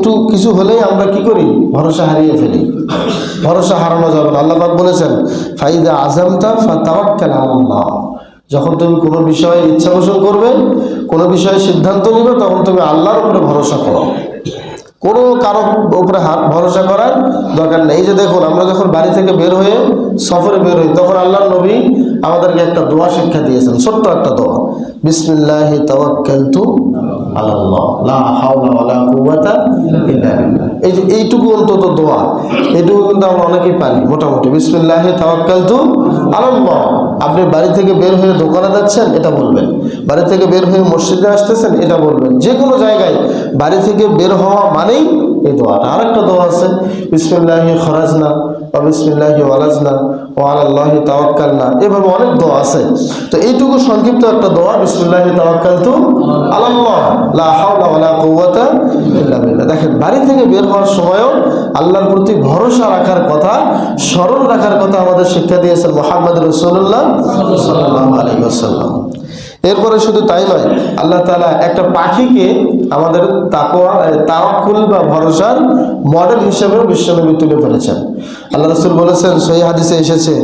একটু কিছু হলেই আমরা কি করি, ভরসা হারিয়ে ফেলি। ভরসা হারানো যাবে না। আল্লাহ পাক বলেছেন ফাইদা আযামতা ফাতাওয়াক্কাল আলাল্লাহ, যখন তুমি কোনো বিষয়ে ইচ্ছা পোষণ করবে, কোনো বিষয়ে সিদ্ধান্ত নিবে, তখন তুমি আল্লাহর উপরে ভরসা করো, কোনো কারো উপরে ভরসা করার দরকার নেই। এই যে দেখুন, আমরা যখন বাড়ি থেকে বের হয়ে সফরে বের হই, তখন আল্লাহর নবী আমাদেরকে একটা দোয়া শিক্ষা দিয়েছেন, ছোট্ট একটা দোয়া, বিসমিল্লাহি তাওয়াক্কালতু আলাল্লাহ লা হাওলা ওয়ালা কুওয়াতা ইল্লা বিল্লাহ। এই যে এইটুকু অন্তত দোয়া, এইটুকু কিন্তু আমরা অনেকেই পারি মোটামুটি। বিসমিল্লাহি তাওয়াক্কালতু আলাল্লাহ। আপনি বাড়ি থেকে বের হয়ে দোকানে যাচ্ছেন, এটা বলবেন। বাড়ি থেকে বের হয়ে মসজিদে আসতেছেন, এটা বলবেন। যে কোনো জায়গায় বাড়ি থেকে বের হওয়া মানেই এই দোয়াটা। আরেকটা দোয়া আছে, বিসমিল্লাহি খরাজনা বা বিসমিল্লাহি ওয়ালাজনা ওয়া আলাল্লাহি তাওয়াক্কালনা, এভাবে অনেক দোয়া আছে। তো এইটুকু সংক্ষিপ্ত একটা দোয়া, বিসমিল্লাহি তাওয়াক্কালতু আলাল্লাহ লা হাওলা ওয়ালা কুওয়াতা ইল্লা বিল্লাহ। দেখেন, বাড়ি থেকে বের হওয়ার সময়ও আল্লাহর প্রতি ভরসা রাখার কথা, স্মরণ রাখার কথা আমাদের শিক্ষা দিয়েছেন মুহাম্মদ রাসূলুল্লাহ সাল্লাল্লাহু আলাইহি ওয়াসাল্লাম। এরপরে শুধু তাই নয়, আল্লাহ তাআলা একটা পাখিকে আমাদের তাওয়াক্কুল বা ভরসার মডেল হিসেবে বিশ্বনবী তুলে ধরেছেন। আল্লাহ রাসূল বলেছেন, সহিহ হাদিসে এসেছে,